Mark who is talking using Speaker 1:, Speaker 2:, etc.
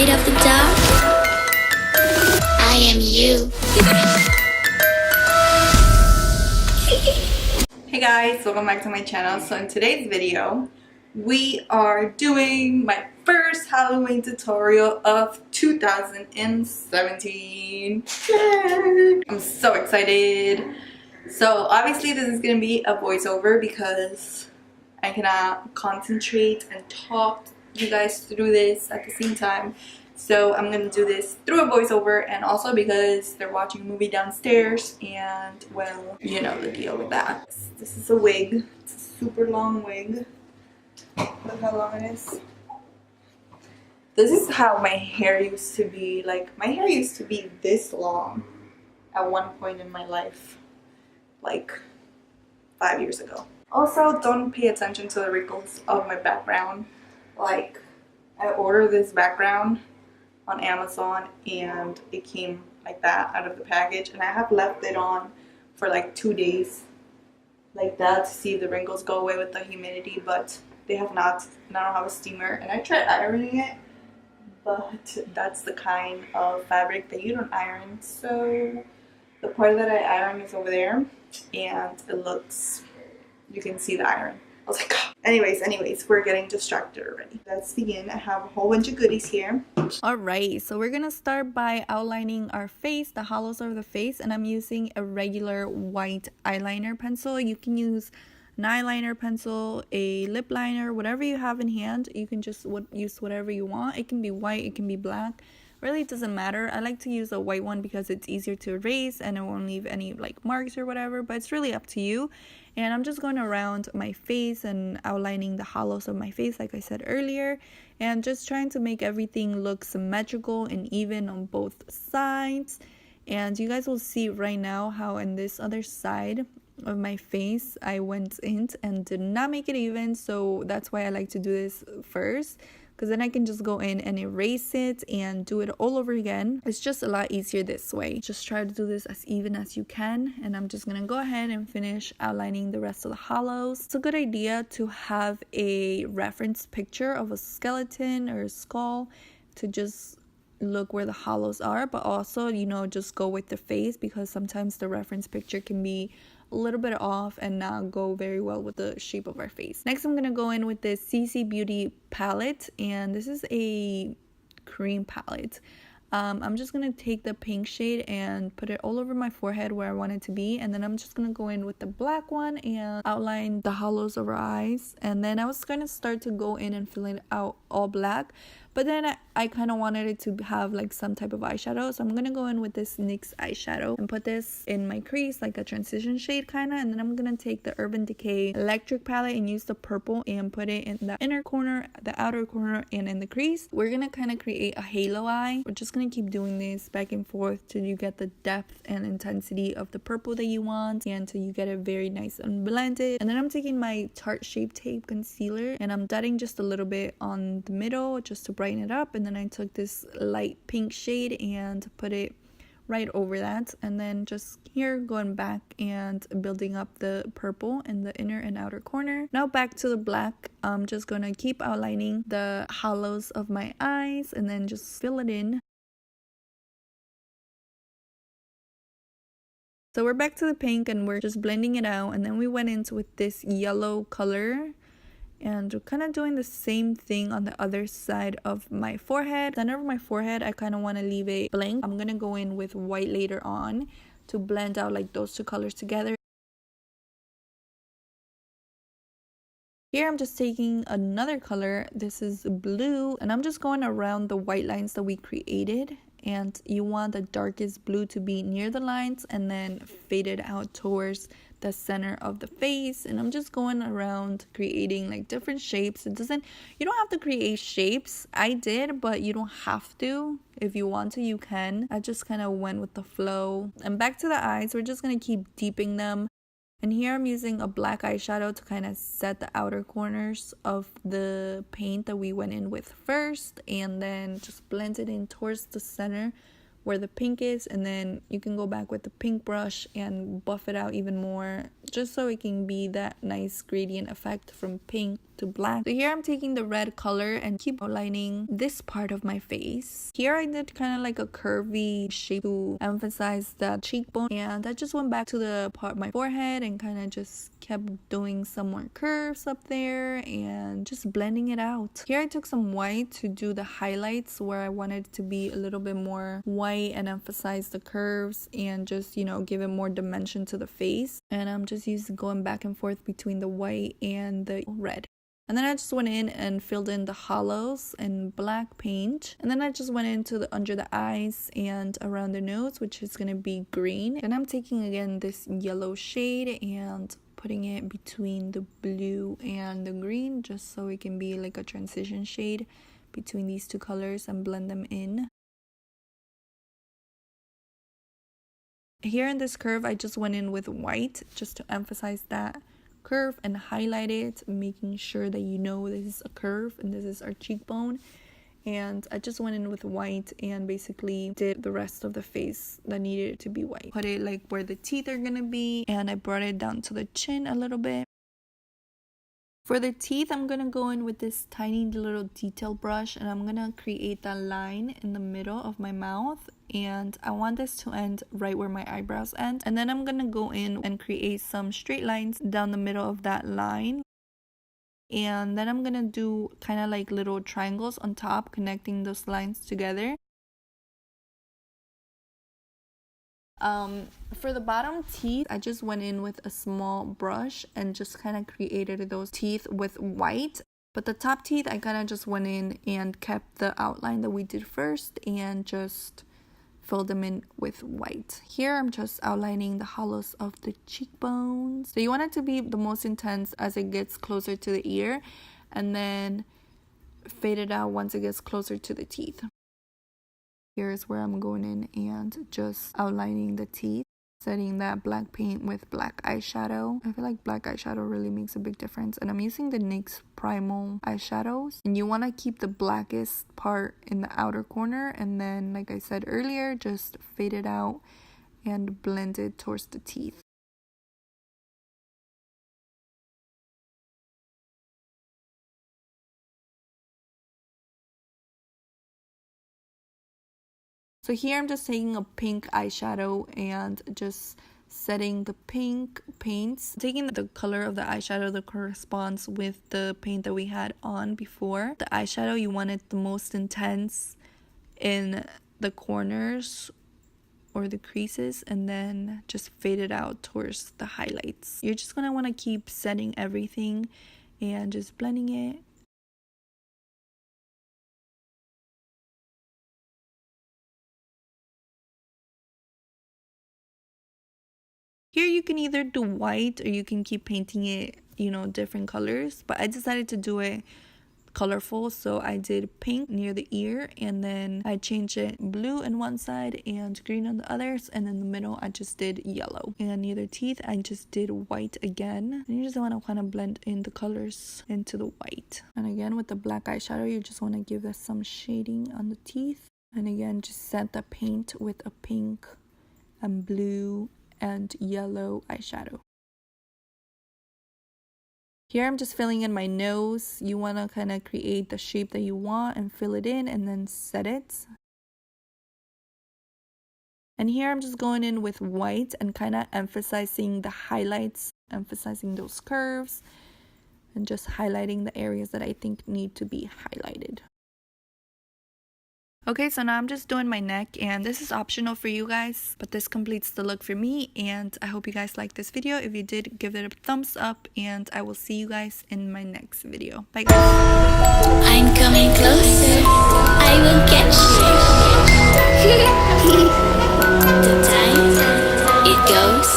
Speaker 1: afraid of the dark? I am you.
Speaker 2: Hey guys, welcome back to my channel. So in today's video, we are doing my first Halloween tutorial of 2017. Yay! I'm so excited. So obviously this is going to be a voiceover because I cannot concentrate and talk you guys through this at the same time. So I'm going to do this through a voiceover, and also because they're watching a movie downstairs and, well, you know the deal with that. This is a wig. It's a super long wig. Look how long it is. This is how my hair used to be. Like, my hair used to be this long at one point in my life. Like 5 years ago. Also, don't pay attention to the wrinkles of my background. Like, I ordered this background on Amazon and it came like that out of the package, and I have left it on for like 2 days like that to see if the wrinkles go away with the humidity, but they have not, and I don't have a steamer. And I tried ironing it, but that's the kind of fabric that you don't iron, so the part that I iron is over there and it looks, you can see the iron. I was like, oh. Anyways, we're getting distracted already. Let's begin. I have a whole bunch of goodies here. Alright, so we're gonna start by outlining our face, the hollows of the face, and I'm using a regular white eyeliner pencil. You can use an eyeliner pencil, a lip liner, whatever you have in hand. You can just use whatever you want. It can be white, it can be black. Really, it doesn't matter. I like to use a white one because it's easier to erase and it won't leave any like marks or whatever, but it's really up to you. And I'm just going around my face and outlining the hollows of my face, like I said earlier, and just trying to make everything look symmetrical and even on both sides. And you guys will see right now how in this other side of my face I went in and did not make it even, so that's why I like to do this first, because then I can just go in and erase it and do it all over again. It's just a lot easier this way. Just try to do this as even as you can, and I'm just gonna go ahead and finish outlining the rest of the hollows. It's a good idea to have a reference picture of a skeleton or a skull to just look where the hollows are, but also, you know, just go with the face, because sometimes the reference picture can be a little bit off and not go very well with the shape of our face. Next, I'm gonna go in with this CCBeauty palette, and this is a cream palette. I'm just gonna take the pink shade and put it all over my forehead where I want it to be, and then I'm just gonna go in with the black one and outline the hollows of our eyes. And then I was gonna start to go in and fill it out all black, but then I kind of wanted it to have like some type of eyeshadow, so I'm gonna go in with this NYX eyeshadow and put this in my crease, like a transition shade kind of. And then I'm gonna take the Urban Decay electric palette and use the purple and put it in the inner corner, the outer corner, and in the crease. We're gonna kind of create a halo eye. We're just gonna keep doing this back and forth till you get the depth and intensity of the purple that you want, and till you get it very nice and blended. And then I'm taking my Tarte Shape Tape concealer and I'm dotting just a little bit on the middle just to brighten it up. And then I took this light pink shade and put it right over that, and then just here going back and building up the purple in the inner and outer corner. Now back to the black. I'm just gonna keep outlining the hollows of my eyes and then just fill it in. So we're back to the pink and we're just blending it out, and then we went into with this yellow color and we're kind of doing the same thing on the other side of my forehead. Center of my forehead, I kind of want to leave it blank. I'm gonna go in with white later on to blend out like those two colors together. Here I'm just taking another color, this is blue, and I'm just going around the white lines that we created. And you want the darkest blue to be near the lines and then fade it out towards the center of the face. And I'm just going around creating like different shapes. You don't have to create shapes. I did, but you don't have to. If you want to, you can. I just kind of went with the flow. And back to the eyes, we're just going to keep deepening them. And here I'm using a black eyeshadow to kind of set the outer corners of the paint that we went in with first, and then just blend it in towards the center where the pink is, and then you can go back with the pink brush and buff it out even more just so it can be that nice gradient effect from pink to black. So here I'm taking the red color and keep outlining this part of my face. Here I did kind of like a curvy shape to emphasize the cheekbone, and I just went back to the part of my forehead and kind of just kept doing some more curves up there and just blending it out. Here I took some white to do the highlights where I wanted it to be a little bit more white and emphasize the curves and just, you know, give it more dimension to the face. And I'm just going back and forth between the white and the red. And then I just went in and filled in the hollows in black paint. And then I just went into the under the eyes and around the nose, which is going to be green. And I'm taking again this yellow shade and putting it between the blue and the green, just so it can be like a transition shade between these two colors and blend them in. Here in this curve, I just went in with white just to emphasize that curve and highlight it, making sure that you know this is a curve and this is our cheekbone. And I just went in with white and basically did the rest of the face that needed to be white. Put it like where the teeth are gonna be, and I brought it down to the chin a little bit. For the teeth, I'm gonna go in with this tiny little detail brush, and I'm gonna create that line in the middle of my mouth, and I want this to end right where my eyebrows end. And then I'm gonna go in and create some straight lines down the middle of that line. And then I'm gonna do kind of like little triangles on top, connecting those lines together. For the bottom teeth, I just went in with a small brush and just kind of created those teeth with white. But the top teeth, I kind of just went in and kept the outline that we did first and just filled them in with white. Here I'm just outlining the hollows of the cheekbones. So you want it to be the most intense as it gets closer to the ear, and then fade it out once it gets closer to the teeth. Here's where I'm going in and just outlining the teeth, setting that black paint with black eyeshadow. I feel like black eyeshadow really makes a big difference, and I'm using the NYX PRIMAL eyeshadows. And you want to keep the blackest part in the outer corner, and then, like I said earlier, just fade it out and blend it towards the teeth. So here I'm just taking a pink eyeshadow and just setting the pink paints, taking the color of the eyeshadow that corresponds with the paint that we had on before. The eyeshadow, you want it the most intense in the corners or the creases, and then just fade it out towards the highlights. You're just gonna want to keep setting everything and just blending it. Here you can either do white or you can keep painting it, you know, different colors. But I decided to do it colorful, so I did pink near the ear, and then I changed it blue on one side and green on the others, and in the middle I just did yellow. And near the teeth I just did white again. And you just want to kind of blend in the colors into the white. And again, with the black eyeshadow, you just want to give us some shading on the teeth. And again, just set the paint with a pink and blue and yellow eyeshadow. Here I'm just filling in my nose. You want to kind of create the shape that you want and fill it in and then set it. And here I'm just going in with white and kind of emphasizing the highlights, emphasizing those curves, and just highlighting the areas that I think need to be highlighted. Okay, so now I'm just doing my neck, and this is optional for you guys, but this completes the look for me, and I hope you guys liked this video. If you did, give it a thumbs up, and I will see you guys in my next video. Bye guys!
Speaker 1: I'm coming closer. I will get you. The time it goes.